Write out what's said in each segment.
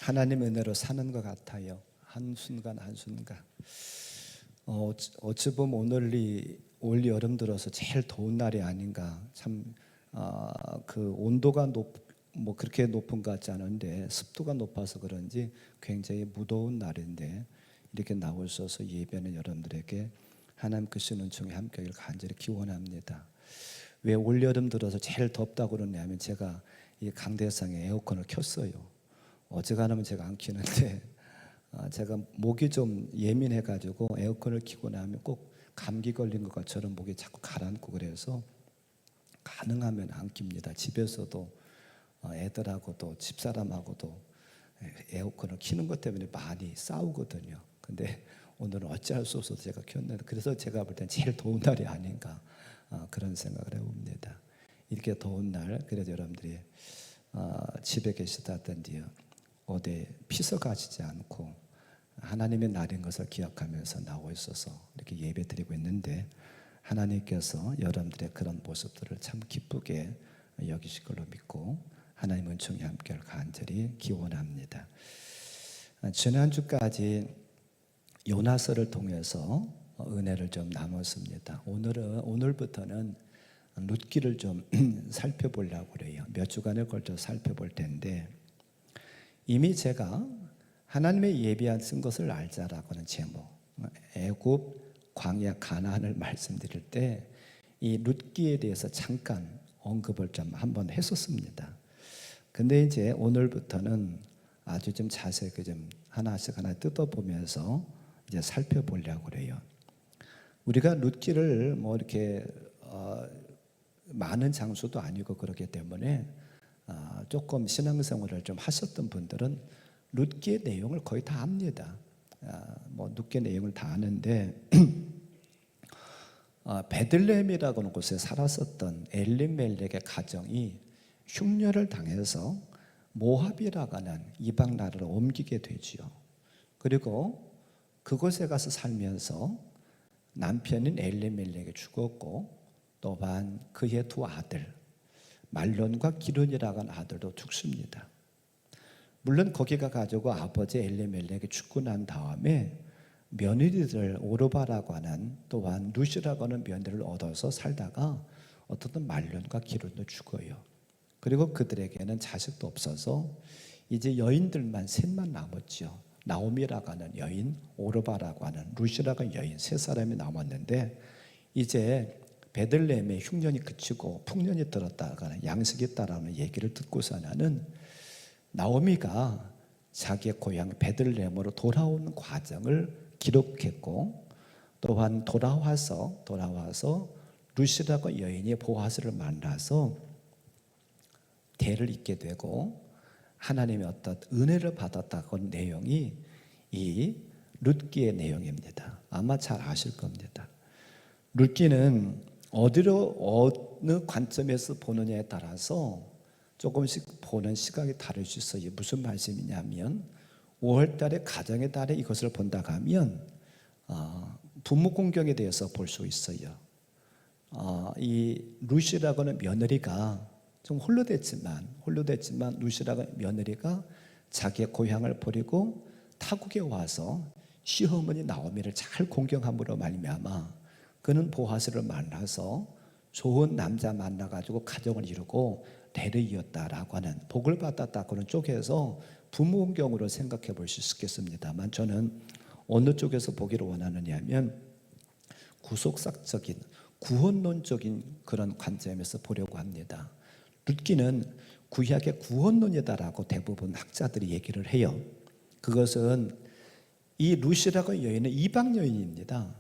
하나님의 은혜로 사는 것 같아요. 한순간 한순간. 어찌 보면 오늘이 올 여름 들어서 제일 더운 날이 아닌가. 참, 그 온도가 뭐 그렇게 높은 것 같지 않은데 습도가 높아서 그런지 굉장히 무더운 날인데 이렇게 나올 수 있어서 예배는 여러분들에게 하나님 그 신은 중에 함께하길 간절히 기원합니다. 왜 올 여름 들어서 제일 덥다고 그러냐면 제가 이 강대상에 에어컨을 켰어요. 어지간하면 제가 안 켜는데 제가 목이 좀 예민해가지고 에어컨을 켜고 나면 꼭 감기 걸린 것처럼 목이 자꾸 가라앉고 그래서 가능하면 안 킵니다. 집에서도 애들하고도 집사람하고도 에어컨을 켜는 것 때문에 많이 싸우거든요. 근데 오늘은 어찌할 수 없어서 제가 켰는데 그래서 제가 볼 땐 제일 더운 날이 아닌가 그런 생각을 해봅니다. 이렇게 더운 날 그래도 여러분들이 집에 계시다든지 어디 피서 가시지 않고 하나님의 날인 것을 기억하면서 나오고 있어서 이렇게 예배 드리고 있는데 하나님께서 여러분들의 그런 모습들을 참 기쁘게 여기실 걸로 믿고 하나님 은총이 함께할 간절히 기원합니다. 지난주까지 요나서를 통해서 은혜를 좀 나눴습니다. 오늘부터는 룻기를 좀 살펴보려고 그래요. 몇 주간에 걸쳐 살펴볼 텐데 이미 제가 하나님의 예비한 쓴 것을 알자라고 하는 제목 애굽 광야 가나안을 말씀드릴 때 이 룻기에 대해서 잠깐 언급을 좀 한번 했었습니다. 근데 이제 오늘부터는 아주 좀 자세하게 좀 하나씩 하나 뜯어보면서 이제 살펴보려고 그래요. 우리가 룻기를 뭐 이렇게 많은 장소도 아니고 그렇기 때문에 조금 신앙생활을 좀 하셨던 분들은 룻기의 내용을 거의 다 압니다. 뭐 룻기의 내용을 다 아는데 베들레헴이라고 하는 곳에 살았었던 엘리멜렉의 가정이 흉년을 당해서 모압이라고 하는 이방 나라로 옮기게 되지요. 그리고 그곳에 가서 살면서 남편인 엘리멜렉이 죽었고 또한 그의 두 아들 말론과 기론이라고 하는 아들도 죽습니다. 물론 거기가 가지고 아버지 엘리멜렉이 죽고 난 다음에 며느리들 오르바라고 하는 또한 룻이라고 하는 며느리를 얻어서 살다가 어떤 말론과 기론도 죽어요. 그리고 그들에게는 자식도 없어서 이제 여인들만 셋만 남았죠. 나오미라고 하는 여인, 오르바라고 하는 룻이라고 하는 여인 세 사람이 남았는데 이제 베들레헴의 흉년이 그치고 풍년이 들었다가 양식이 있다라는 얘기를 듣고서 나는 나오미가 자기의 고향 베들레헴으로 돌아오는 과정을 기록했고 또한 돌아와서 룻이라고 여인이 보아스를 만나서 대를 잇게 되고 하나님의 어떤 은혜를 받았다고 하는 내용이 이 룻기의 내용입니다. 아마 잘 아실 겁니다. 룻기는 어느 관점에서 보느냐에 따라서 조금씩 보는 시각이 다를 수 있어요. 무슨 말씀이냐면 5월달에 가정의 달에 이것을 본다고 하면 부모 공경에 대해서 볼 수 있어요. 이 룻이라고 하는 며느리가 좀 홀로 됐지만 룻이라고 하는 며느리가 자기의 고향을 버리고 타국에 와서 시어머니 나오미를 잘 공경함으로 말미암아 그는 보아스를 만나서 좋은 남자 만나가지고 가정을 이루고 대를 이었다라고 하는 복을 받았다고 하는 쪽에서 부모 공경으로 생각해 볼 수 있겠습니다만 저는 어느 쪽에서 보기를 원하느냐 하면 구속사적인 구원론적인 그런 관점에서 보려고 합니다. 룻기는 구약의 구원론이다라고 대부분 학자들이 얘기를 해요. 그것은 이 룻이라고 여인은 이방 여인입니다.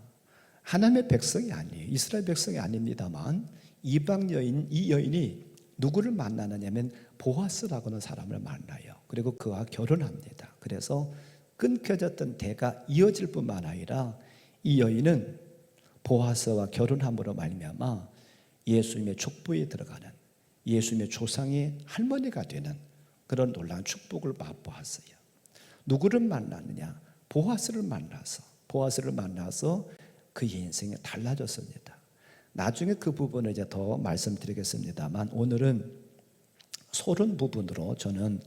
하나님의 백성이 아니에요. 이스라엘 백성이 아닙니다만 이방 여인, 이 여인이 누구를 만나느냐면 보아스라고 하는 사람을 만나요. 그리고 그와 결혼합니다. 그래서 끊겨졌던 대가 이어질 뿐만 아니라 이 여인은 보아스와 결혼함으로 말미암아 예수님의 족보에 들어가는 예수님의 조상의 할머니가 되는 그런 놀라운 축복을 맛보았어요. 누구를 만나느냐? 보아스를 만나서 그의 인생이 달라졌습니다. 나중에 그 부분을 이제 더 말씀드리겠습니다만 오늘은 소론 부분으로 저는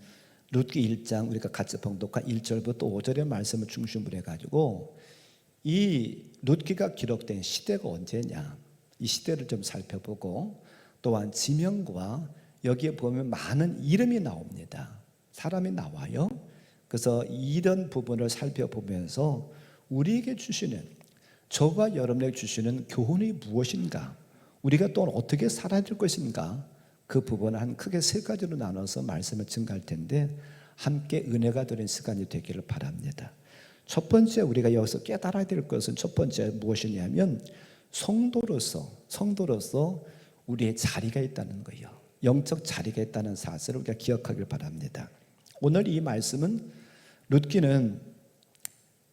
룻기 1장 우리가 같이 봉독한 1절부터 5절의 말씀을 중심으로 해가지고 이 룻기가 기록된 시대가 언제냐, 이 시대를 좀 살펴보고, 또한 지명과 여기에 보면 많은 이름이 나옵니다. 사람이 나와요. 그래서 이런 부분을 살펴보면서 우리에게 주시는, 저와 여러분에게 주시는 교훈이 무엇인가, 우리가 또 어떻게 살아야 될 것인가, 그 부분을 한 크게 세 가지로 나눠서 말씀을 증가할 텐데 함께 은혜가 되는 시간이 되기를 바랍니다. 첫 번째 우리가 여기서 깨달아야 될 것은, 첫 번째 무엇이냐면 성도로서 우리의 자리가 있다는 거예요. 영적 자리가 있다는 사실을 우리가 기억하길 바랍니다. 오늘 이 말씀은 룻기는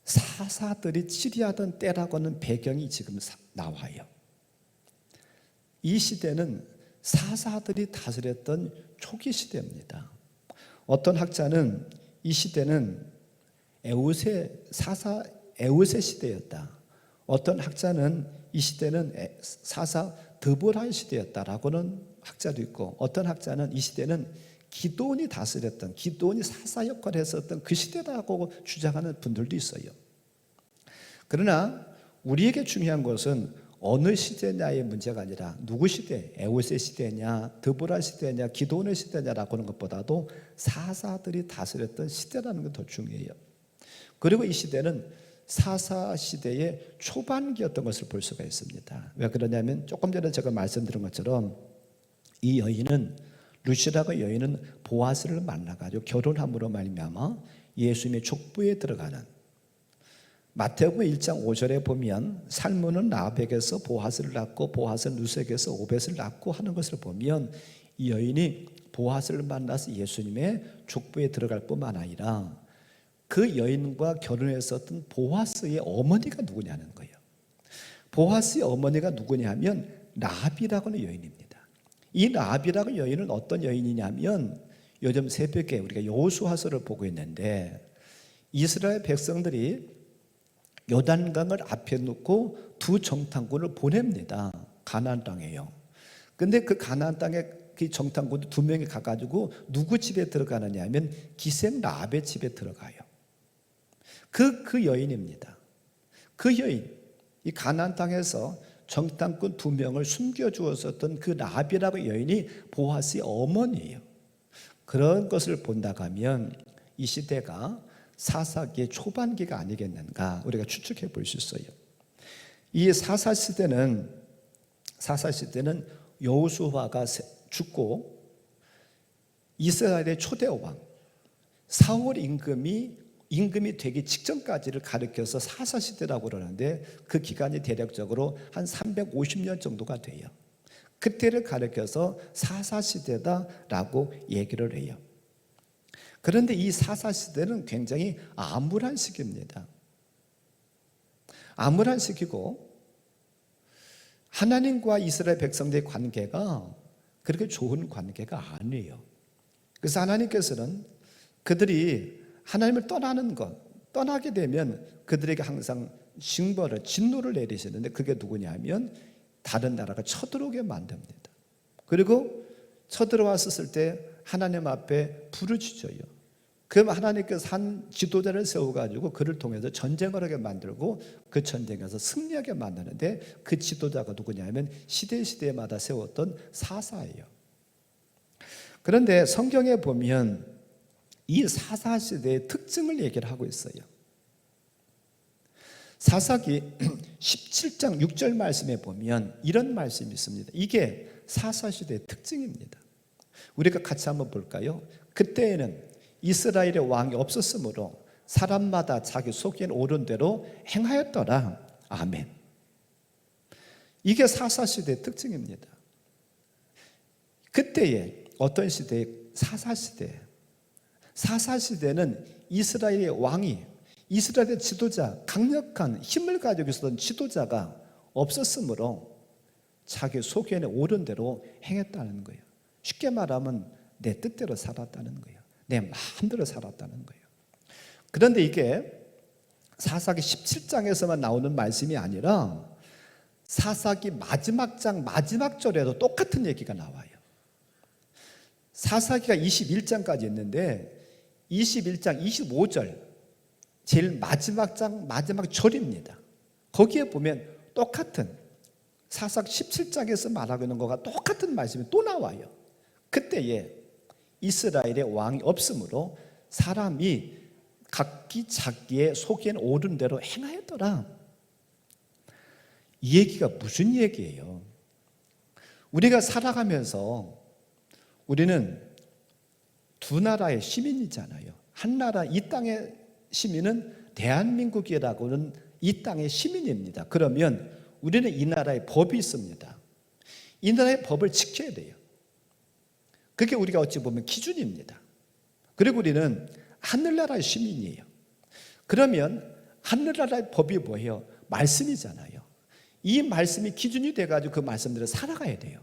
사사들이 치리하던 때라고는 배경이 지금 나와요. 이 시대는 사사들이 다스렸던 초기 시대입니다. 어떤 학자는 이 시대는 에우세 시대였다. 어떤 학자는 이 시대는 사사 드보라의 시대였다라고는 학자도 있고, 어떤 학자는 이 시대는 기드온이 다스렸던, 기드온이 사사 역할을 했었던 그 시대라고 주장하는 분들도 있어요. 그러나 우리에게 중요한 것은 어느 시대냐의 문제가 아니라 누구 시대, 에우세 시대냐, 드보라 시대냐, 기드온의 시대냐라고 하는 것보다도 사사들이 다스렸던 시대라는 게 더 중요해요. 그리고 이 시대는 사사 시대의 초반기였던 것을 볼 수가 있습니다. 왜 그러냐면 조금 전에 제가 말씀드린 것처럼 이 여인은, 룻이라고 여인은 보아스를 만나가지고 결혼함으로 말미암아 예수님의 족부에 들어가는, 마태복음 1장 5절에 보면 살문은 라합에게서 보아스를 낳고 보아스는 룻에게서 오벳을 낳고 하는 것을 보면 이 여인이 보아스를 만나서 예수님의 족부에 들어갈 뿐만 아니라 그 여인과 결혼했었던 보아스의 어머니가 누구냐는 거예요. 보아스의 어머니가 누구냐면 라합이라고 하는 여인입니다. 이 라합이라고 하는 여인은 어떤 여인이냐면, 요즘 새벽에 우리가 여호수아서를 보고 있는데 이스라엘 백성들이 요단강을 앞에 놓고 두 정탐꾼을 보냅니다. 가나안 땅에요. 근데 그 가나안 땅에 그 정탐꾼 두 명이 가가지고 누구 집에 들어가느냐 하면 기생 라합의 집에 들어가요. 그 여인입니다. 그 여인, 이 가나안 땅에서 정탐꾼 두 명을 숨겨주었었던 그 라합이라고 여인이 보아스의 어머니예요. 그런 것을 본다고 하면 이 시대가 사사기의 초반기가 아니겠는가 우리가 추측해 볼 수 있어요. 이 사사시대는 여호수아가 죽고 이스라엘의 초대 왕 사울 임금이 되기 직전까지를 가리켜서 사사시대라고 그러는데, 그 기간이 대략적으로 한 350년 정도가 돼요. 그때를 가리켜서 사사시대다라고 얘기를 해요. 그런데 이 사사시대는 굉장히 암울한 시기입니다. 암울한 시기고 하나님과 이스라엘 백성들의 관계가 그렇게 좋은 관계가 아니에요. 그래서 하나님께서는 그들이 하나님을 떠나게 되면 그들에게 항상 징벌을, 진노를 내리시는데, 그게 누구냐면 다른 나라가 쳐들어오게 만듭니다. 그리고 쳐들어왔을 때 하나님 앞에 부르짖어요. 그럼 하나님께서 한 지도자를 세워가지고 그를 통해서 전쟁을 하게 만들고 그 전쟁에서 승리하게 만드는데, 그 지도자가 누구냐면 시대마다 세웠던 사사예요. 그런데 성경에 보면 이 사사시대의 특징을 얘기를 하고 있어요. 사사기 17장 6절 말씀에 보면 이런 말씀이 있습니다. 이게 사사시대의 특징입니다. 우리가 같이 한번 볼까요? 그때에는 이스라엘의 왕이 없었으므로 사람마다 자기 속에 오른 대로 행하였더라. 아멘. 이게 사사시대의 특징입니다. 그때에 어떤 시대에? 사사시대. 사사시대는 이스라엘의 왕이, 이스라엘의 지도자, 강력한 힘을 가지고 있었던 지도자가 없었으므로 자기 속에는 옳은 대로 행했다는 거예요. 쉽게 말하면 내 뜻대로 살았다는 거예요. 내 마음대로 살았다는 거예요. 그런데 이게 사사기 17장에서만 나오는 말씀이 아니라 사사기 마지막 장 마지막 절에도 똑같은 얘기가 나와요. 사사기가 21장까지 있는데 21장 25절 제일 마지막 장 마지막 절입니다. 거기에 보면 똑같은 사사기 17장에서 말하고 있는 것과 똑같은 말씀이 또 나와요. 그때에 이스라엘의 왕이 없으므로 사람이 각기 자기의 속에는 옳은 대로 행하였더라. 이 얘기가 무슨 얘기예요? 우리가 살아가면서 우리는 두 나라의 시민이잖아요. 한 나라 이 땅의 시민은 대한민국이라고는 이 땅의 시민입니다. 그러면 우리는 이 나라의 법이 있습니다. 이 나라의 법을 지켜야 돼요. 그게 우리가 어찌 보면 기준입니다. 그리고 우리는 하늘나라의 시민이에요. 그러면 하늘나라의 법이 뭐예요? 말씀이잖아요. 이 말씀이 기준이 돼가지고 그 말씀대로 살아가야 돼요.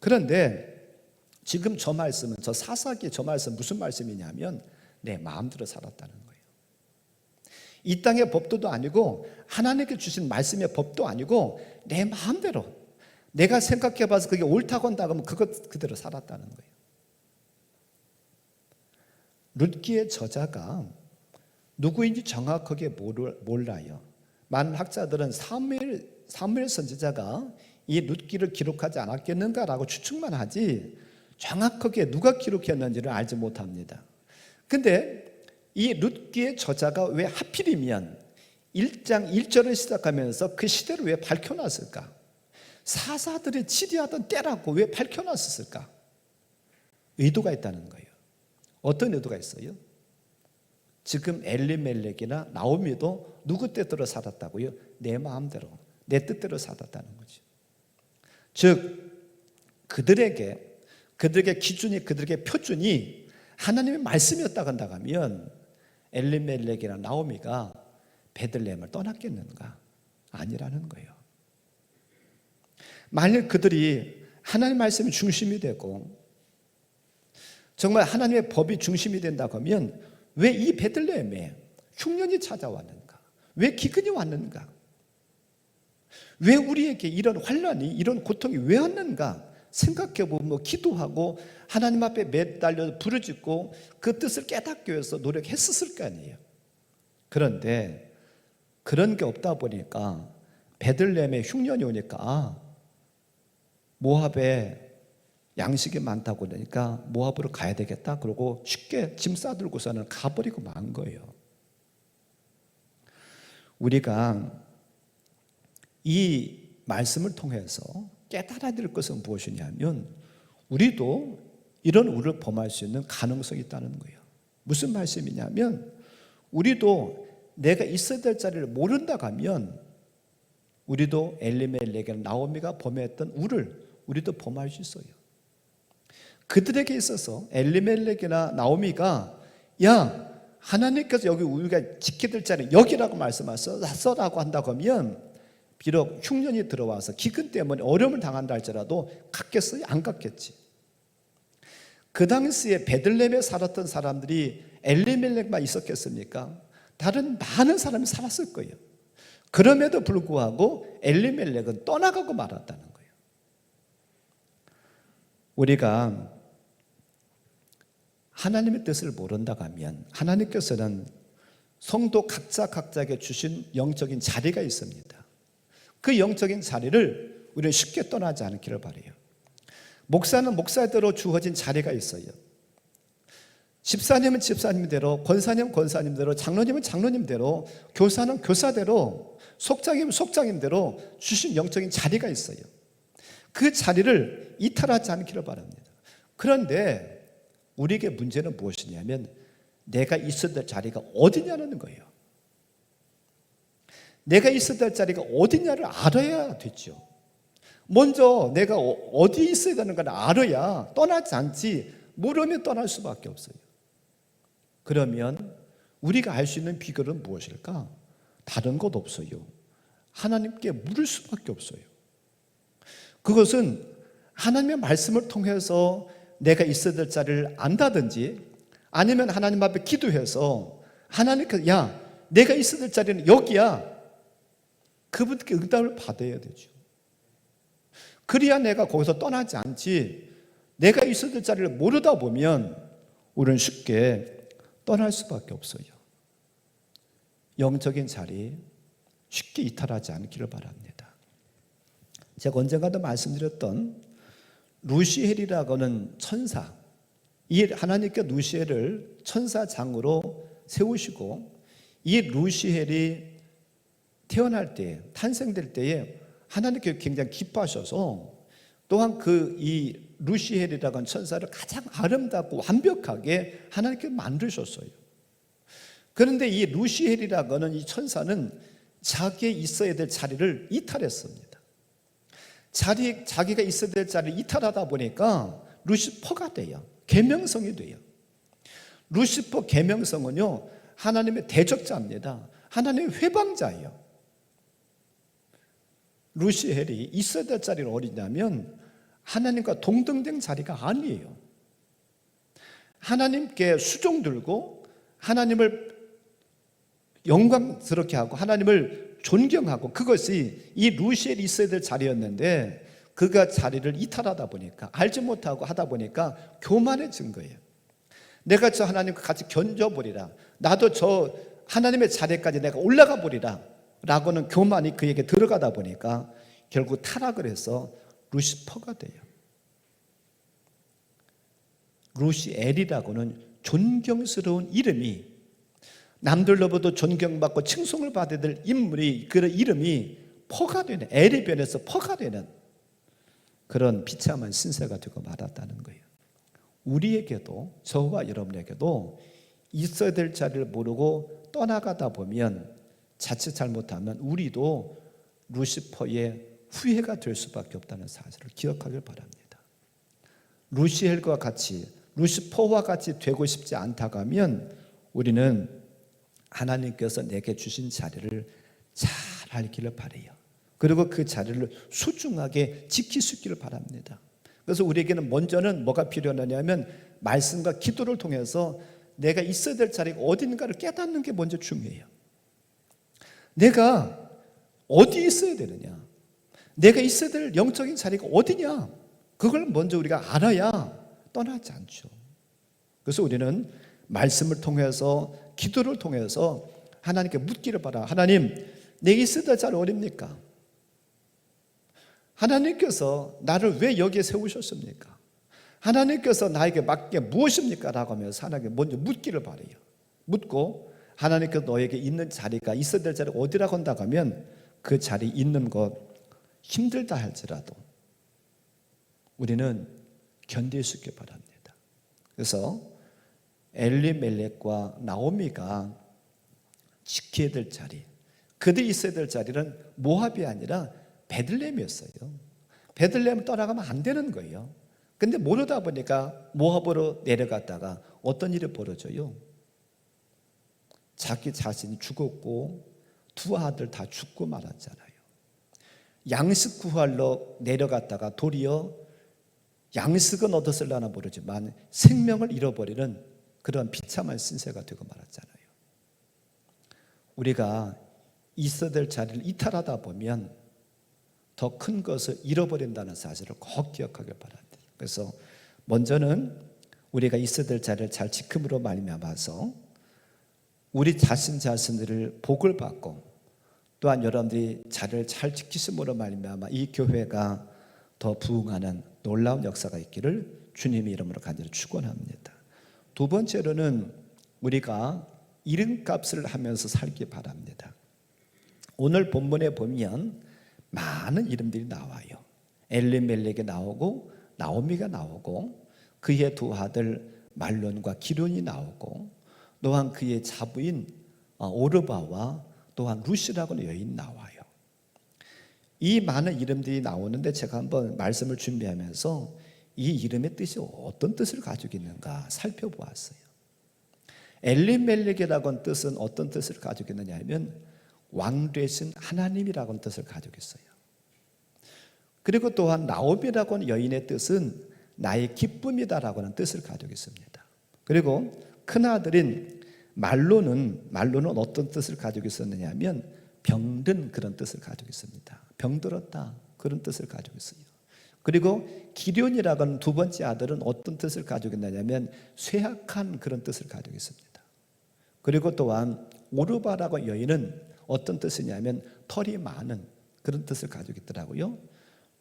그런데 지금 저 말씀은, 저 사사기의 저 말씀 무슨 말씀이냐면 내 마음대로 살았다는 거예요. 이 땅의 법도도 아니고 하나님께 주신 말씀의 법도 아니고 내 마음대로 내가 생각해봐서 그게 옳다고 한다고 하면 그것 그대로 살았다는 거예요. 룻기의 저자가 누구인지 정확하게 몰라요. 많은 학자들은 사무엘 선지자가 이 룻기를 기록하지 않았겠는가라고 추측만 하지 정확하게 누가 기록했는지를 알지 못합니다. 근데 이 룻기의 저자가 왜 하필이면 1장 1절을 시작하면서 그 시대를 왜 밝혀놨을까? 사사들이 치리하던 때라고 왜 밝혀놨을까? 의도가 있다는 거예요. 어떤 의도가 있어요? 지금 엘리멜렉이나 나오미도 누구 뜻대로 살았다고요? 내 마음대로, 내 뜻대로 살았다는 거죠. 즉 그들에게 기준이, 그들에게 표준이 하나님의 말씀이었다고 한다면 엘리멜렉이나 나오미가 베들레헴을 떠났겠는가? 아니라는 거예요. 만약 그들이 하나님의 말씀이 중심이 되고 정말 하나님의 법이 중심이 된다고 하면 왜 이 베들레헴에 흉년이 찾아왔는가? 왜 기근이 왔는가? 왜 우리에게 이런 환난이, 이런 고통이 왜 왔는가? 생각해보면 기도하고 하나님 앞에 매달려 부르짖고 그 뜻을 깨닫기 위해서 노력했었을 거 아니에요. 그런데 그런 게 없다 보니까 베들레헴에 흉년이 오니까 모압에 양식이 많다고 그러니까 모압으로 가야 되겠다. 그러고 쉽게 짐 싸들고서는 가버리고 만 거예요. 우리가 이 말씀을 통해서 깨달아야 될 것은 무엇이냐면 우리도 이런 우를 범할 수 있는 가능성이 있다는 거예요. 무슨 말씀이냐면 우리도 내가 있어야 될 자리를 모른다고 하면 우리도 엘리멜렉이나 나오미가 범했던 우를 우리도 범할 수 있어요. 그들에게 있어서 엘리멜렉이나 나오미가 야 하나님께서 여기 우리가 지켜야 될 자리 여기라고 말씀하셔라고 한다고 하면 비록 흉년이 들어와서 기근 때문에 어려움을 당한다 할지라도 갔겠어요? 안 갔겠지. 그 당시에 베들레헴에 살았던 사람들이 엘리멜렉만 있었겠습니까? 다른 많은 사람이 살았을 거예요. 그럼에도 불구하고 엘리멜렉은 떠나가고 말았다는 거예요. 우리가 하나님의 뜻을 모른다고 하면 하나님께서는 성도 각자에게 주신 영적인 자리가 있습니다. 그 영적인 자리를 우리는 쉽게 떠나지 않기를 바라요. 목사는 목사대로 주어진 자리가 있어요. 집사님은 집사님대로, 권사님은 권사님대로, 장로님은 장로님대로, 교사는 교사대로, 속장님은 속장님대로 주신 영적인 자리가 있어요. 그 자리를 이탈하지 않기를 바랍니다. 그런데 우리에게 문제는 무엇이냐면 내가 있어야 될 자리가 어디냐는 거예요. 내가 있어야 될 자리가 어디냐를 알아야 되죠. 먼저 내가 어디 있어야 되는가를 알아야 떠나지 않지 모르면 떠날 수밖에 없어요. 그러면 우리가 알 수 있는 비결은 무엇일까? 다른 것 없어요. 하나님께 물을 수밖에 없어요. 그것은 하나님의 말씀을 통해서 내가 있어야 될 자리를 안다든지 아니면 하나님 앞에 기도해서 하나님께서 야 내가 있어야 될 자리는 여기야. 그분께 응답을 받아야 되죠. 그래야 내가 거기서 떠나지 않지 내가 있어야 될 자리를 모르다 보면 우리는 쉽게 떠날 수밖에 없어요. 영적인 자리 쉽게 이탈하지 않기를 바랍니다. 제가 언젠가도 말씀드렸던 루시엘이라고 하는 천사, 이 하나님께 루시엘을 천사장으로 세우시고 이 루시엘이 태어날 때, 탄생될 때에 하나님께 굉장히 기뻐하셔서 또한 이 루시엘이라고 하는 천사를 가장 아름답고 완벽하게 하나님께 만드셨어요. 그런데 이 루시엘이라고 하는 이 천사는 자기의 있어야 될 자리를 이탈했습니다. 자기가 있어야 될 자리를 이탈하다 보니까 루시퍼가 돼요. 계명성이 돼요. 루시퍼 계명성은요, 하나님의 대적자입니다. 하나님의 회방자예요. 루시엘이 있어야 될 자리는 어디냐면 하나님과 동등된 자리가 아니에요. 하나님께 수종 들고 하나님을 영광스럽게 하고 하나님을 존경하고, 그것이 이 루시엘이 있어야 될 자리였는데 그가 자리를 이탈하다 보니까, 알지 못하고 하다 보니까 교만해진 거예요. 내가 저 하나님과 같이 견뎌보리라, 나도 저 하나님의 자리까지 내가 올라가 보리라 라고는 교만이 그에게 들어가다 보니까 결국 타락을 해서 루시퍼가 돼요. 루시엘이라고는 존경스러운 이름이, 남들로부터 존경받고 칭송을 받아야 될 인물이, 그런 이름이 퍼가 되는, 엘이 변해서 퍼가 되는 그런 비참한 신세가 되고 말았다는 거예요. 우리에게도, 저와 여러분에게도 있어야 될 자리를 모르고 떠나가다 보면, 자칫 잘못하면 우리도 루시퍼의 후예가 될 수밖에 없다는 사실을 기억하길 바랍니다. 루시엘과 같이, 루시퍼와 같이 되고 싶지 않다고 하면 우리는 하나님께서 내게 주신 자리를 잘 알기를 바라요. 그리고 그 자리를 소중하게 지킬 수 있기를 바랍니다. 그래서 우리에게는 먼저는 뭐가 필요하냐면 말씀과 기도를 통해서 내가 있어야 될 자리가 어딘가를 깨닫는 게 먼저 중요해요. 내가 어디 있어야 되느냐, 내가 있어야 될 영적인 자리가 어디냐, 그걸 먼저 우리가 알아야 떠나지 않죠. 그래서 우리는 말씀을 통해서, 기도를 통해서 하나님께 묻기를 바라. 하나님, 내게 있어야 될 자리 어딥니까? 하나님께서 나를 왜 여기에 세우셨습니까? 하나님께서 나에게 맡게 무엇입니까? 라고 하면서 하나님께 먼저 묻기를 바라요. 묻고 하나님께서 너에게 있는 자리가, 있어야 될 자리가 어디라고 한다고 하면 그 자리 있는 것 힘들다 할지라도 우리는 견딜 수 있게 바랍니다. 그래서 엘리멜렉과 나오미가 지켜야 될 자리, 그들이 있어야 될 자리는 모압이 아니라 베들레헴이었어요. 베들레헴을 떠나가면 안 되는 거예요. 근데 모르다 보니까 모압으로 내려갔다가 어떤 일이 벌어져요? 자기 자신이 죽었고 두 아들 다 죽고 말았잖아요. 양식 구하러 내려갔다가 도리어 양식은 얻었을라나 모르지만 생명을 잃어버리는 그런 비참한 신세가 되고 말았잖아요. 우리가 있어야 될 자리를 이탈하다 보면 더 큰 것을 잃어버린다는 사실을 꼭 기억하길 바랍니다. 그래서 먼저는 우리가 있어야 될 자리를 잘 지킴으로 말미암아서 우리 자신들을 복을 받고, 또한 여러분들이 자리를 잘 지키심으로 말미암아 이 교회가 더 부흥하는 놀라운 역사가 있기를 주님의 이름으로 간절히 축원합니다. 두 번째로는 우리가 이름값을 하면서 살기 바랍니다. 오늘 본문에 보면 많은 이름들이 나와요. 엘리멜렉이 나오고 나오미가 나오고 그의 두 아들 말론과 기론이 나오고, 또한 그의 자부인 오르바와 또한 루시라고 하는 여인이 나와요. 이 많은 이름들이 나오는데 제가 한번 말씀을 준비하면서 이 이름의 뜻이 어떤 뜻을 가지고 있는가 살펴보았어요. 엘리멜렉이라고 하는 뜻은 어떤 뜻을 가지고 있느냐 하면 왕 되신 하나님이라고 하는 뜻을 가지고 있어요. 그리고 또한 나오미라고 하는 여인의 뜻은 나의 기쁨이다라고 하는 뜻을 가지고 있습니다. 그리고 큰아들인 말론은 어떤 뜻을 가지고 있었느냐 하면 병든 그런 뜻을 가지고 있습니다. 병들었다 그런 뜻을 가지고 있어요. 그리고 기련이라고 하는 두 번째 아들은 어떤 뜻을 가지고 있느냐면 쇠약한 그런 뜻을 가지고 있습니다. 그리고 또한 오르바라고 여인은 어떤 뜻이냐면 털이 많은 그런 뜻을 가지고 있더라고요.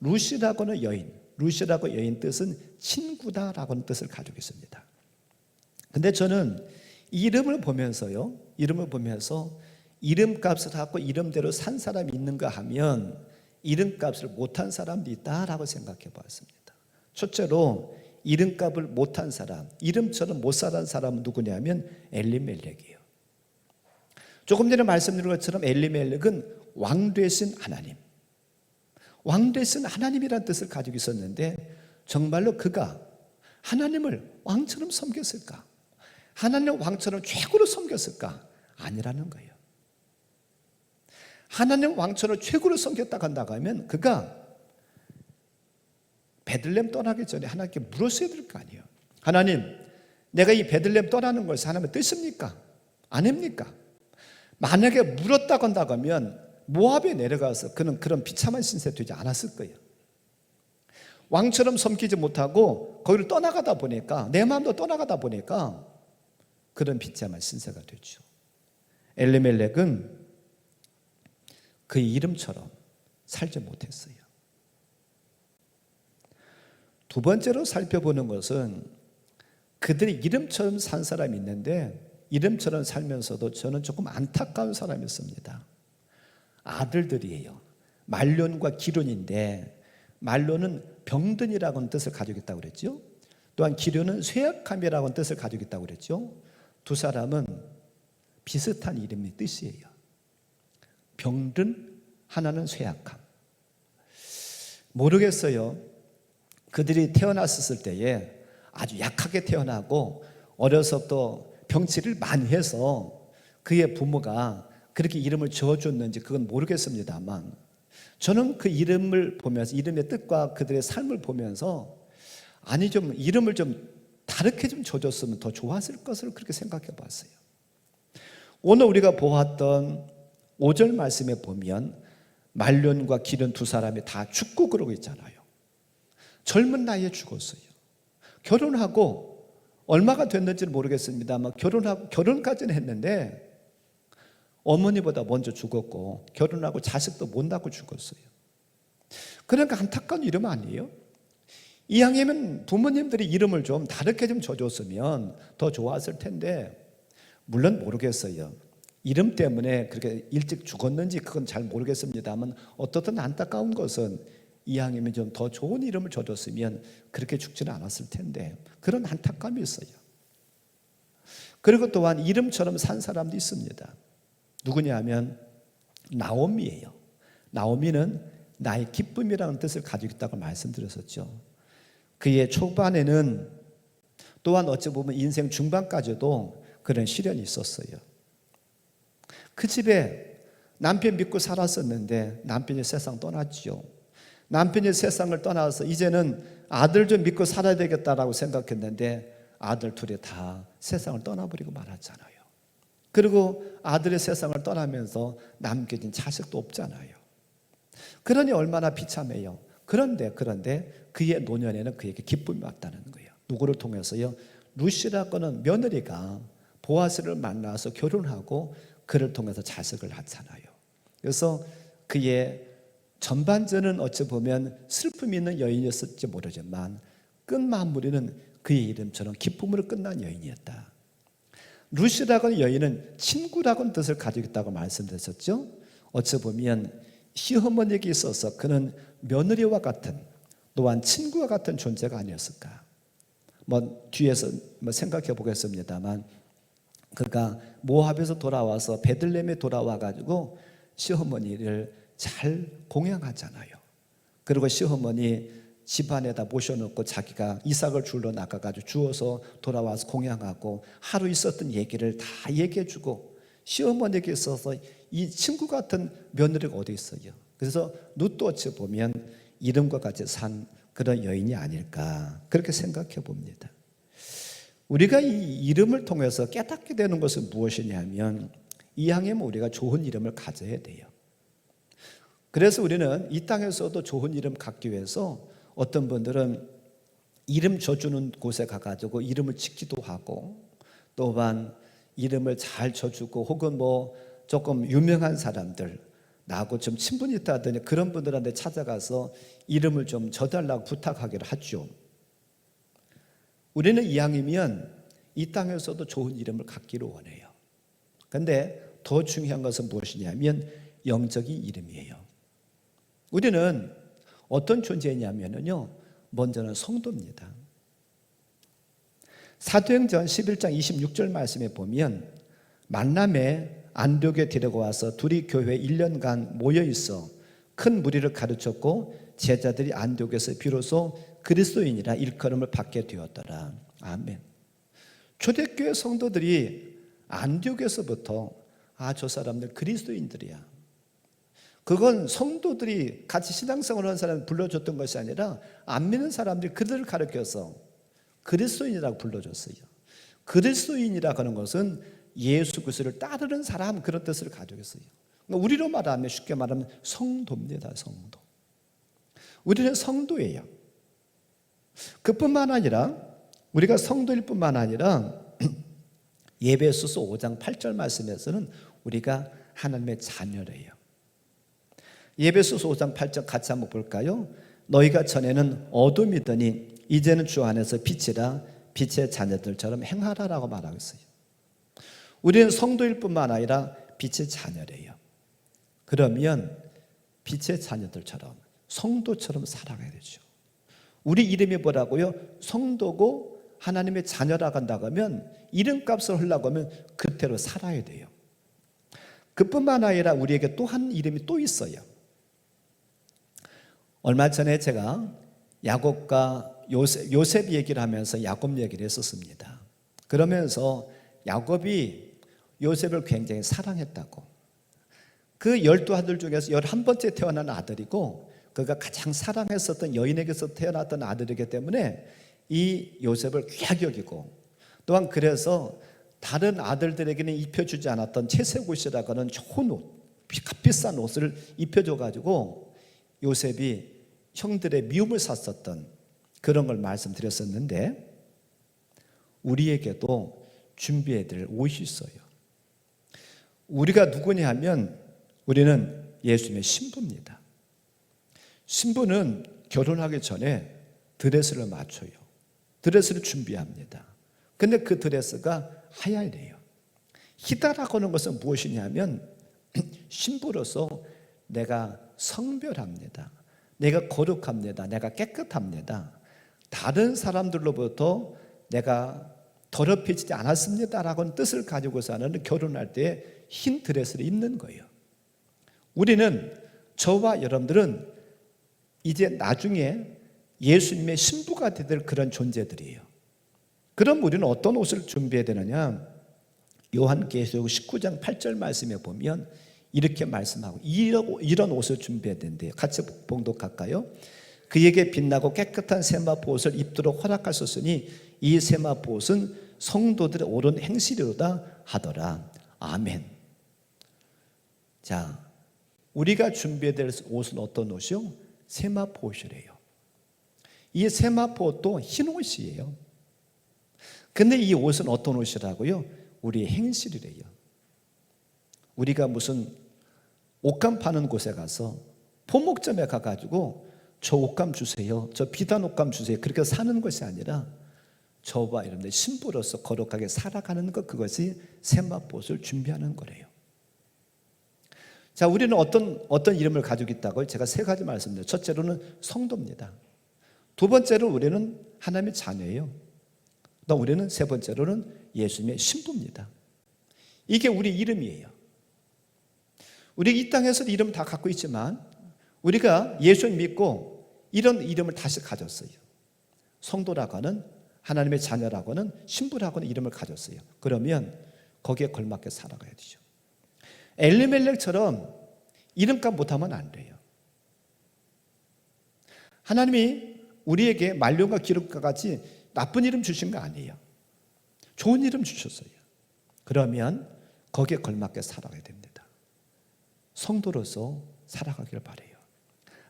루시라고는 여인, 루시라고 여인 뜻은 친구다라고는 뜻을 가지고 있습니다. 근데 저는 이름을 보면서요, 이름을 보면서 이름값을 하고 이름대로 산 사람이 있는가 하면 이름값을 못한 사람도 있다라고 생각해 보았습니다. 첫째로 이름값을 못한 사람, 이름처럼 못 살은 사람은 누구냐면 엘리멜렉이에요. 조금 전에 말씀드린 것처럼 엘리멜렉은 왕 되신 하나님, 왕 되신 하나님이라는 뜻을 가지고 있었는데 정말로 그가 하나님을 왕처럼 섬겼을까? 하나님을 왕처럼 최고로 섬겼을까? 아니라는 거예요. 하나님 왕처럼 최고로 섬겼다고 한다고 하면 그가 베들레헴 떠나기 전에 하나님께 물었어야 될 거 아니에요. 하나님, 내가 이 베들레헴 떠나는 것이 하나님의 뜻입니까? 아닙니까? 만약에 물었다고 한다고 하면 모압에 내려가서 그는 그런 비참한 신세 되지 않았을 거예요. 왕처럼 섬기지 못하고 거기를 떠나가다 보니까 내 마음도 떠나가다 보니까 그런 비참한 신세가 되죠. 엘리멜렉은 그 이름처럼 살지 못했어요. 두 번째로 살펴보는 것은 그들이 이름처럼 산 사람이 있는데 이름처럼 살면서도 저는 조금 안타까운 사람이었습니다. 아들들이에요. 말론과 기론인데 말론은 병든이라고는 뜻을 가지고 있다고 그랬죠. 또한 기론은 쇠약함이라고는 뜻을 가지고 있다고 그랬죠. 두 사람은 비슷한 이름의 뜻이에요. 병든, 하나는 쇠약함. 모르겠어요. 그들이 태어났을 때에 아주 약하게 태어나고 어려서부터 병치를 많이 해서 그의 부모가 그렇게 이름을 지어줬는지 그건 모르겠습니다만 저는 그 이름을 보면서 이름의 뜻과 그들의 삶을 보면서 아니 좀 이름을 좀 다르게 좀 지어줬으면 더 좋았을 것을 그렇게 생각해 봤어요. 오늘 우리가 보았던 5절 말씀에 보면 말론과 기론 두 사람이 다 죽고 그러고 있잖아요. 젊은 나이에 죽었어요. 결혼하고 얼마가 됐는지는 모르겠습니다만 결혼까지는 했는데 어머니보다 먼저 죽었고 결혼하고 자식도 못 낳고 죽었어요. 그러니까 안타까운 이름 아니에요? 이왕이면 부모님들이 이름을 좀 다르게 좀 줘줬으면 더 좋았을 텐데 물론 모르겠어요. 이름 때문에 그렇게 일찍 죽었는지 그건 잘 모르겠습니다만 어떻든 안타까운 것은 이왕이면 좀 더 좋은 이름을 줘줬으면 그렇게 죽지는 않았을 텐데 그런 안타까움이 있어요. 그리고 또한 이름처럼 산 사람도 있습니다. 누구냐 하면 나오미예요. 나오미는 나의 기쁨이라는 뜻을 가지고 있다고 말씀드렸었죠. 그의 초반에는 또한 어찌 보면 인생 중반까지도 그런 시련이 있었어요. 그 집에 남편 믿고 살았었는데 남편이 세상 떠났죠. 남편이 세상을 떠나서 이제는 아들 좀 믿고 살아야 되겠다라고 생각했는데 아들 둘이 다 세상을 떠나버리고 말았잖아요. 그리고 아들의 세상을 떠나면서 남겨진 자식도 없잖아요. 그러니 얼마나 비참해요. 그런데 그의 노년에는 그에게 기쁨이 왔다는 거예요. 누구를 통해서요? 루시라고는 며느리가 보아스를 만나서 결혼하고 그를 통해서 자식을 낳잖아요. 그래서 그의 전반전은 어찌 보면 슬픔이 있는 여인이었을지 모르지만 끝마무리는 그의 이름처럼 기쁨으로 끝난 여인이었다. 루시라고는 여인은 친구라고는 뜻을 가지고 있다고 말씀드렸었죠. 어찌 보면 시어머니에게 있어서 그는 며느리와 같은 또한 친구와 같은 존재가 아니었을까. 뒤에서 생각해 보겠습니다만 그가 모압에서 돌아와서 베들레헴에 돌아와 가지고 시어머니를 잘 공양하잖아요. 그리고 시어머니 집안에다 모셔놓고 자기가 이삭을 줄러 나가가지고 주워서 돌아와서 공양하고 하루 있었던 얘기를 다 얘기해주고 시어머니에게 있어서 이 친구 같은 며느리가 어디 있어요. 그래서 룻도 어찌 보면 이름과 같이 산 그런 여인이 아닐까 그렇게 생각해 봅니다. 우리가 이 이름을 통해서 깨닫게 되는 것은 무엇이냐면 이왕이면 우리가 좋은 이름을 가져야 돼요. 그래서 우리는 이 땅에서도 좋은 이름 갖기 위해서 어떤 분들은 이름 줘주는 곳에 가가지고 이름을 짓기도 하고 또한 이름을 잘 쳐주고 혹은 뭐 조금 유명한 사람들 나하고 좀 친분이 있다 하더니 그런 분들한테 찾아가서 이름을 좀 줘달라고 부탁하기를 하죠. 우리는 이왕이면 이 땅에서도 좋은 이름을 갖기를 원해요. 그런데 더 중요한 것은 무엇이냐면 영적인 이름이에요. 우리는 어떤 존재냐면요, 먼저는 성도입니다. 사도행전 11장 26절 말씀에 보면 만남에 안디옥에 데리고 와서 둘이 교회에 1년간 모여 있어 큰 무리를 가르쳤고 제자들이 안디옥에서 비로소 그리스도인이라 일컬음을 받게 되었더라. 아멘. 초대교회 성도들이 안디옥에서부터 저 사람들 그리스도인들이야. 그건 성도들이 같이 신앙생활을 하는 사람을 불러줬던 것이 아니라 안 믿는 사람들이 그들을 가르쳐서 그리스도인이라고 불러줬어요. 그리스도인이라고 하는 것은 예수 그리스도를 따르는 사람, 그런 뜻을 가지고 있어요. 우리로 말하면, 쉽게 말하면 성도입니다. 성도. 우리는 성도예요. 그뿐만 아니라 우리가 성도일 뿐만 아니라 에베소서 5장 8절 말씀에서는 우리가 하나님의 자녀래요. 에베소서 5장 8절 같이 한번 볼까요? 너희가 전에는 어둠이더니 이제는 주 안에서 빛이라 빛의 자녀들처럼 행하라라고 말하고 있어요. 우리는 성도일 뿐만 아니라 빛의 자녀래요. 그러면 빛의 자녀들처럼 성도처럼 살아가야 되죠. 우리 이름이 뭐라고요? 성도고 하나님의 자녀라고 한다고 하면 이름값을 하려고 하면 그대로 살아야 돼요. 그뿐만 아니라 우리에게 또 한 이름이 또 있어요. 얼마 전에 제가 야곱과 요셉 얘기를 하면서 야곱 얘기를 했었습니다. 그러면서 야곱이 요셉을 굉장히 사랑했다고. 그 12아들 중에서 11번째 태어난 아들이고 그가 가장 사랑했었던 여인에게서 태어났던 아들이기 때문에 이 요셉을 귀하게 여기고, 또한 그래서 다른 아들들에게는 입혀주지 않았던 채색옷이라고 하는 좋은 옷, 값비싼 옷을 입혀줘가지고 요셉이 형들의 미움을 샀었던 그런 걸 말씀드렸었는데, 우리에게도 준비해야 될 옷이 있어요. 우리가 누구냐 하면 우리는 예수님의 신부입니다. 신부는 결혼하기 전에 드레스를 맞춰요. 드레스를 준비합니다. 근데 그 드레스가 하얀이에요. 희다라고 하는 것은 무엇이냐면 신부로서 내가 성별합니다. 내가 거룩합니다. 내가 깨끗합니다. 다른 사람들로부터 내가 더럽혀지지 않았습니다라고 하는 뜻을 가지고서 하는 결혼할 때 흰 드레스를 입는 거예요. 우리는, 저와 여러분들은 이제 나중에 예수님의 신부가 될 그런 존재들이에요. 그럼 우리는 어떤 옷을 준비해야 되느냐? 요한계시록 19장 8절 말씀에 보면 이렇게 말씀하고 이런 옷을 준비해야 된대요. 같이 봉독할까요? 그에게 빛나고 깨끗한 세마포 옷을 입도록 허락하셨으니 이 세마포 옷은 성도들의 옳은 행실이로다 하더라. 아멘. 자, 우리가 준비해야 될 옷은 어떤 옷이요? 세마포 옷이래요. 이 세마포 옷도 흰 옷이에요. 근데 이 옷은 어떤 옷이라고요? 우리의 행실이래요. 우리가 무슨 옷감 파는 곳에 가서 포목점에 가가지고 저 옷감 주세요, 저 비단 옷감 주세요, 그렇게 사는 것이 아니라 저와 여러분들 신부로서 거룩하게 살아가는 것, 그것이 세마포 옷을 준비하는 거래요. 자, 우리는 어떤 이름을 가지고 있다고요? 제가 3가지 말씀드려요. 첫째로는 성도입니다. 두 번째로 우리는 하나님의 자녀예요. 또 우리는 세 번째로는 예수님의 신부입니다. 이게 우리 이름이에요. 우리 이 땅에서 이름 다 갖고 있지만 우리가 예수님 믿고 이런 이름을 다시 가졌어요. 성도라고 하는, 하나님의 자녀라고 하는, 신부라고 하는 이름을 가졌어요. 그러면 거기에 걸맞게 살아가야 되죠. 엘리멜렉처럼 이름값 못하면 안 돼요. 하나님이 우리에게 말론과 기름과 같이 나쁜 이름 주신 거 아니에요. 좋은 이름 주셨어요. 그러면 거기에 걸맞게 살아가야 됩니다. 성도로서 살아가기를 바라요.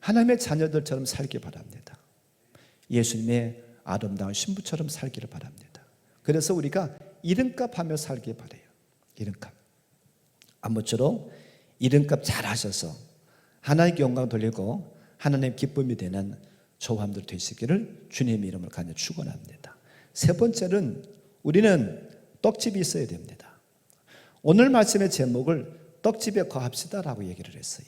하나님의 자녀들처럼 살기 바랍니다. 예수님의 아름다운 신부처럼 살기를 바랍니다. 그래서 우리가 이름값 하며 살기 바라요. 이름값. 아무쪼록 이름값 잘 하셔서 하나님께 영광 돌리고 하나님 기쁨이 되는 조함들 되시기를 주님의 이름으로 간절히 축원합니다. 세 번째는 우리는 떡집이 있어야 됩니다. 오늘 말씀의 제목을 떡집에 거합시다라고 얘기를 했어요.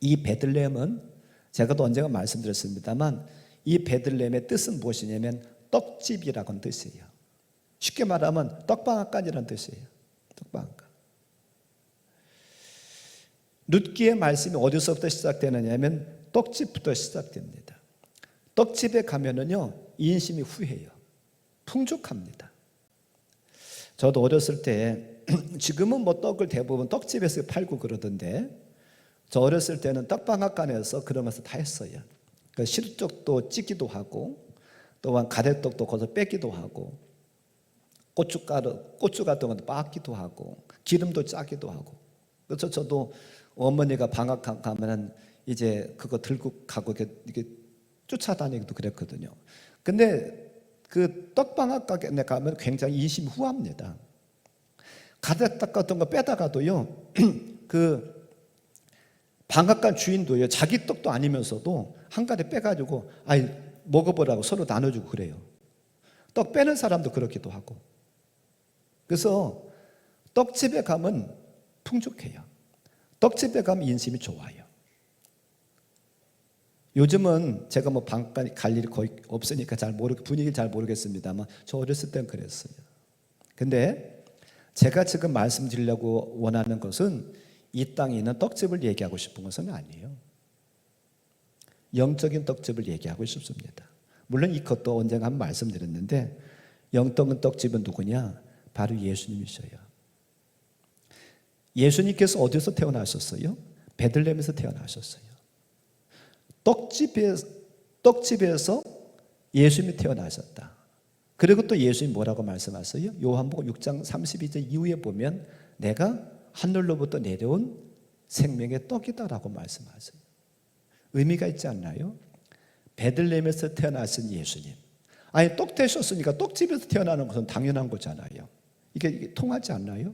이 베들레헴은 제가 또 언젠가 말씀드렸습니다만 이 베들레헴의 뜻은 무엇이냐면 떡집이라는 뜻이에요. 쉽게 말하면 떡방앗간이라는 뜻이에요. 떡방앗간. 룻기의 말씀이 어디서부터 시작되느냐 하면 떡집부터 시작됩니다. 떡집에 가면은요 인심이 후해요. 풍족합니다. 저도 어렸을 때 지금은 뭐 떡을 대부분 떡집에서 팔고 그러던데 저 어렸을 때는 떡방앗간에서 그런 것을 다 했어요. 그러니까 시루떡도 찌기도 하고 또한 가래떡도 거기서 빼기도 하고 고추 같은 것도 빻기도 하고 기름도 짜기도 하고. 그래서 저도 어머니가 방앗간 가면은 이제 그거 들고 가고 이렇게 쫓아다니기도 그랬거든요. 근데 그 떡방앗간에 가면 굉장히 인심이 후합니다. 가래떡 같은 거 빼다가도요 그 방앗간 주인도요 자기 떡도 아니면서도 한 가래 빼가지고 아이 먹어보라고 서로 나눠주고 그래요. 떡 빼는 사람도 그렇기도 하고. 그래서 떡집에 가면 풍족해요. 떡집에 가면 인심이 좋아요. 요즘은 제가 뭐 방앗간 갈 일이 거의 없으니까 분위기를 잘 모르겠습니다만 저 어렸을 땐 그랬어요. 근데 제가 지금 말씀드리려고 원하는 것은 이 땅에 있는 떡집을 얘기하고 싶은 것은 아니에요. 영적인 떡집을 얘기하고 싶습니다. 물론 이것도 언젠가 한번 말씀드렸는데 영적인 떡집은 누구냐? 바로 예수님이셔요. 예수님께서 어디서 태어나셨어요? 베들레헴에서 태어나셨어요. 떡집에서 예수님이 태어나셨다. 그리고 또 예수님이 뭐라고 말씀하세요? 요한복음 6장 32절 이후에 보면 내가 하늘로부터 내려온 생명의 떡이다라고 말씀하세요. 의미가 있지 않나요? 베들레헴에서 태어나신 예수님. 아니 떡 되셨으니까 떡집에서 태어나는 것은 당연한 거잖아요. 이게 통하지 않나요?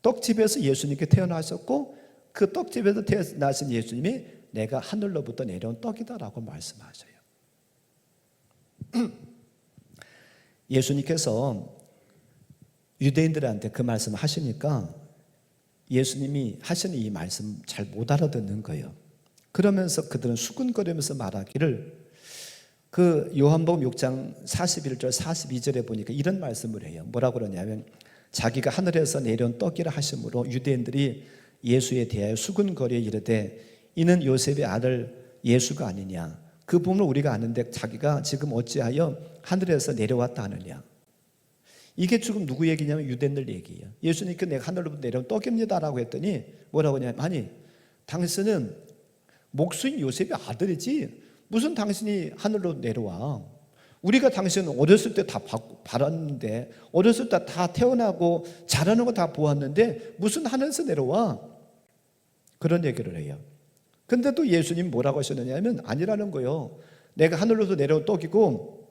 떡집에서 예수님께 태어나셨고 그 떡집에서 태어나신 예수님이 내가 하늘로부터 내려온 떡이다라고 말씀하셔요. 예수님께서 유대인들한테 그 말씀을 하시니까 예수님이 하시는 이 말씀 잘 못 알아듣는 거예요. 그러면서 그들은 수군거리면서 말하기를 그 요한복음 6장 41절 42절에 보니까 이런 말씀을 해요. 뭐라고 그러냐면 자기가 하늘에서 내려온 떡이라 하심으로 유대인들이 예수에 대하여 수군거리에 이르되 이는 요셉의 아들 예수가 아니냐. 그 부분을 우리가 아는데 자기가 지금 어찌하여 하늘에서 내려왔다 하느냐. 이게 지금 누구 얘기냐면 유대인들 얘기예요. 예수님께 내가 하늘로부터 내려온 떡입니다라고 했더니 뭐라고 하냐면 아니 당신은 목수인 요셉의 아들이지 무슨 당신이 하늘로 내려와. 우리가 당신은 어렸을 때 다 받았는데 어렸을 때 다 태어나고 자라는 거 다 보았는데 무슨 하늘에서 내려와. 그런 얘기를 해요. 근데 또 예수님 뭐라고 하셨느냐 하면 아니라는 거예요. 내가 하늘로서 내려온 떡이고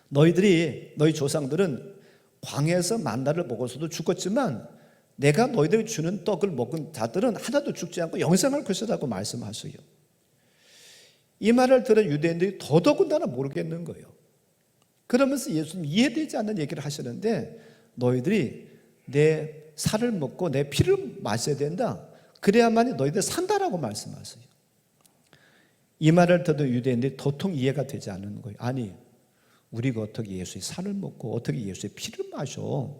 너희 조상들은 광야에서 만나를 먹어서도 죽었지만 내가 너희들이 주는 떡을 먹은 자들은 하나도 죽지 않고 영생할 것이라고 말씀하세요. 이 말을 들은 유대인들이 더더군다나 모르겠는 거예요. 그러면서 예수님 이해되지 않는 얘기를 하시는데 너희들이 내 살을 먹고 내 피를 마셔야 된다. 그래야만이 너희들 산다라고 말씀하세요. 이 말을 듣는 유대인들이 도통 이해가 되지 않는 거예요. 아니 우리가 어떻게 예수의 살을 먹고 어떻게 예수의 피를 마셔.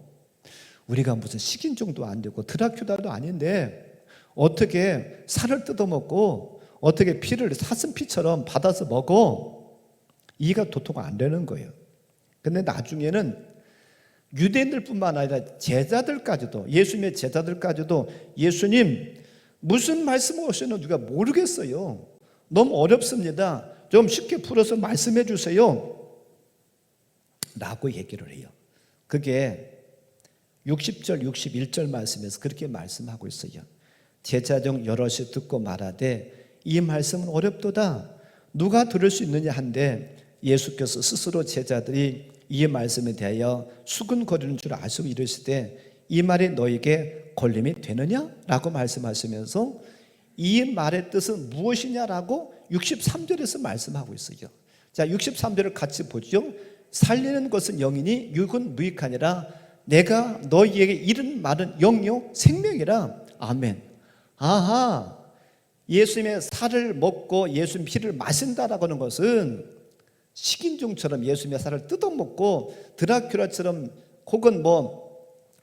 우리가 무슨 식인종도 안 되고 드라큘라도 아닌데 어떻게 살을 뜯어먹고 어떻게 피를 사슴피처럼 받아서 먹어. 이해가 도통 안 되는 거예요. 근데 나중에는 유대인들뿐만 아니라 제자들까지도 예수님의 제자들까지도 예수님 무슨 말씀을 하시는지 우리가 모르겠어요. 너무 어렵습니다. 좀 쉽게 풀어서 말씀해 주세요. 라고 얘기를 해요. 그게 60절 61절 말씀에서 그렇게 말씀하고 있어요. 제자 중 여럿이 듣고 말하되 이 말씀은 어렵도다. 누가 들을 수 있느냐 한데 예수께서 스스로 제자들이 이 말씀에 대하여 수근거리는 줄 아시고 이르시되 이 말이 너에게 걸림이 되느냐라고 말씀하시면서 이 말의 뜻은 무엇이냐라고 63절에서 말씀하고 있어요. 자, 63절을 같이 보죠. 살리는 것은 영이니 육은 무익하니라. 내가 너희에게 이른 말은 영요 생명이라. 아멘. 아하, 예수님의 살을 먹고 예수님 피를 마신다라고 하는 것은 식인종처럼 예수님의 살을 뜯어먹고 드라큘라처럼 혹은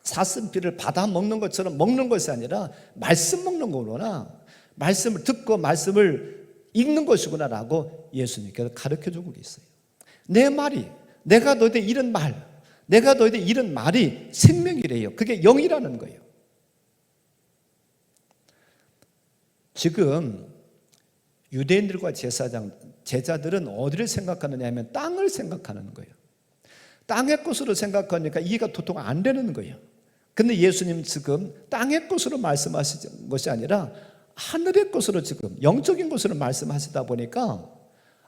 사슴피를 받아 먹는 것처럼 먹는 것이 아니라 말씀 먹는 거구나, 말씀을 듣고 말씀을 읽는 것이구나라고 예수님께서 가르쳐주고 계세요. 내 말이, 내가 너희들 이런 말, 내가 너희들 이런 말이 생명이래요. 그게 영이라는 거예요. 지금 유대인들과 제자들은 어디를 생각하느냐 하면 땅을 생각하는 거예요. 땅의 것으로 생각하니까 이해가 도통 안 되는 거예요. 근데 예수님 지금 땅의 것으로 말씀하시는 것이 아니라 하늘의 것으로, 지금 영적인 것으로 말씀하시다 보니까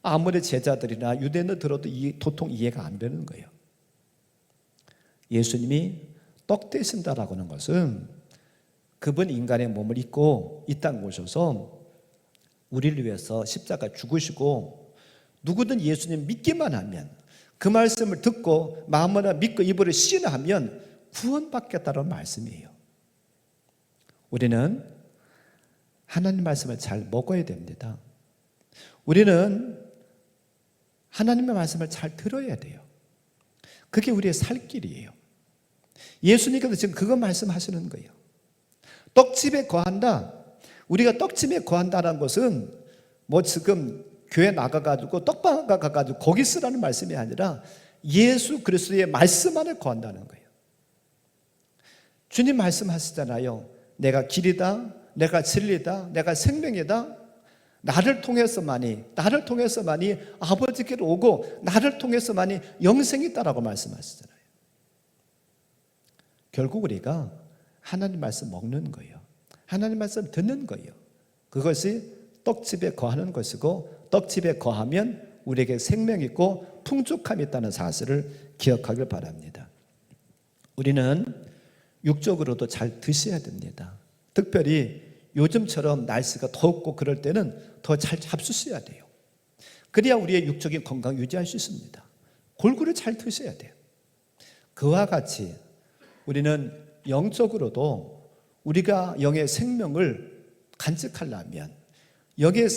아무리 제자들이나 유대인들 들어도 도통 이해가 안 되는 거예요. 예수님이 떡 되신다라고 하는 것은 그분 인간의 몸을 입고 이 땅 오셔서 우리를 위해서 십자가 죽으시고, 누구든 예수님 믿기만 하면, 그 말씀을 듣고 마음으로 믿고 입으로 시인하면 구원받겠다는 말씀이에요. 우리는 하나님 말씀을 잘 먹어야 됩니다. 우리는 하나님의 말씀을 잘 들어야 돼요. 그게 우리의 살 길이에요. 예수님께서 지금 그거 말씀하시는 거예요. 떡집에 거한다. 우리가 떡집에 거한다는 것은 지금 교회 나가가지고 떡방 가가지고 거기 쓰라는 말씀이 아니라 예수 그리스도의 말씀 안에 거한다는 거예요. 주님 말씀하시잖아요. 내가 길이다, 내가 진리다, 내가 생명이다. 나를 통해서만이 아버지께로 오고 나를 통해서만이 영생이 있다라고 말씀하시잖아요. 결국 우리가 하나님 말씀 먹는 거예요. 하나님 말씀 듣는 거예요. 그것이 떡집에 거하는 것이고, 떡집에 거하면 우리에게 생명이 있고 풍족함이 있다는 사실을 기억하길 바랍니다. 우리는 육적으로도 잘 드셔야 됩니다. 특별히 요즘처럼 날씨가 덥고 그럴 때는 더 잘 잡수셔야 돼요. 그래야 우리의 육적인 건강 유지할 수 있습니다. 골고루 잘 드셔야 돼요. 그와 같이 우리는 영적으로도 우리가 영의 생명을 간직하려면, 영의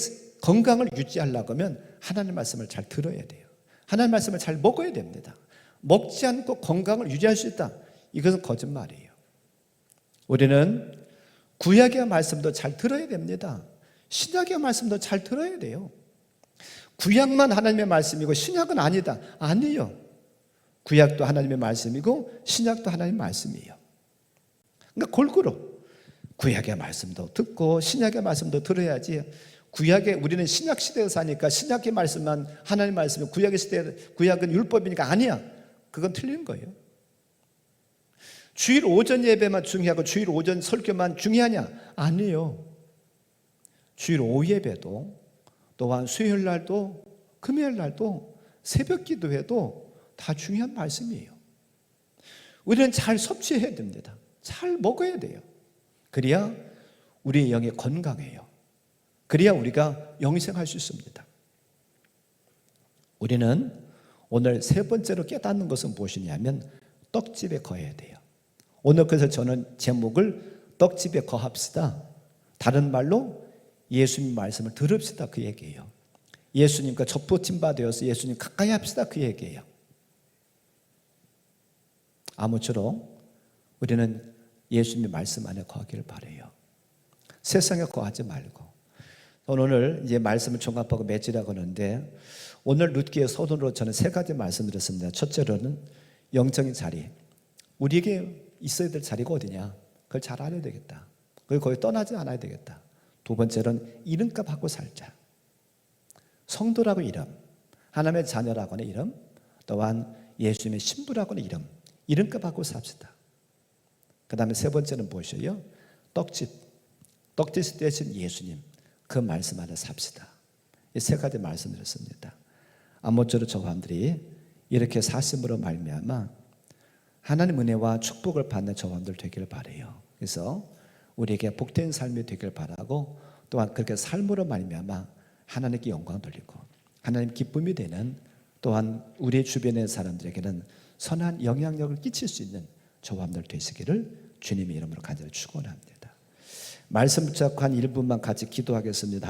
건강을 유지하려고 하면 하나님 말씀을 잘 들어야 돼요. 하나님 말씀을 잘 먹어야 됩니다. 먹지 않고 건강을 유지할 수 있다, 이것은 거짓말이에요. 우리는 구약의 말씀도 잘 들어야 됩니다. 신약의 말씀도 잘 들어야 돼요. 구약만 하나님의 말씀이고 신약은 아니다. 아니에요. 구약도 하나님의 말씀이고 신약도 하나님의 말씀이에요. 그러니까 골고루 구약의 말씀도 듣고 신약의 말씀도 들어야지. 우리는 신약 시대에 사니까 신약의 말씀만 하나님 말씀이고 구약은 율법이니까 아니야. 그건 틀린 거예요. 주일 오전 예배만 중요하고 주일 오전 설교만 중요하냐? 아니에요. 주일 오후 예배도, 또한 수요일 날도, 금요일 날도, 새벽 기도회도 다 중요한 말씀이에요. 우리는 잘 섭취해야 됩니다. 잘 먹어야 돼요. 그래야 우리의 영이 건강해요. 그래야 우리가 영생할 수 있습니다. 우리는 오늘 세 번째로 깨닫는 것은 무엇이냐면 떡집에 거해야 돼요. 오늘 그래서 저는 제목을 떡집에 거합시다, 다른 말로 예수님 말씀을 들읍시다, 그 얘기예요. 예수님과 접붙임바 되어서 예수님 가까이 합시다, 그 얘기예요. 아무쪼록 우리는 예수님의 말씀 안에 거하기를 바라요. 세상에 거하지 말고. 오늘 이제 말씀을 종합하고 맺으려고 하는데, 오늘 룻기의 서론으로 저는 세 가지 말씀드렸습니다. 첫째로는 영적인 자리, 우리에게 있어야 될 자리가 어디냐, 그걸 잘 알아야 되겠다. 그걸 거기 떠나지 않아야 되겠다. 두 번째로는 이름값 하고 살자. 성도라고 이름, 하나님의 자녀라고 하는 이름, 또한 예수님의 신부라고 하는 이름값 하고 삽시다. 그 다음에 세 번째는 무엇이에요? 떡집 대신 예수님, 그 말씀 안에 삽시다. 이 세 가지 말씀드렸습니다. 아무쪼록 저와 함들이 이렇게 사심으로 말미암아 하나님 은혜와 축복을 받는 저원들 되기를 바라요. 그래서 우리에게 복된 삶이 되기를 바라고, 또한 그렇게 삶으로 말미암아 하나님께 영광 돌리고 하나님 기쁨이 되는, 또한 우리 주변의 사람들에게는 선한 영향력을 끼칠 수 있는 저함들 되시기를 주님의 이름으로 간절히 축원합니다. 말씀 붙잡고 한 1분만 같이 기도하겠습니다.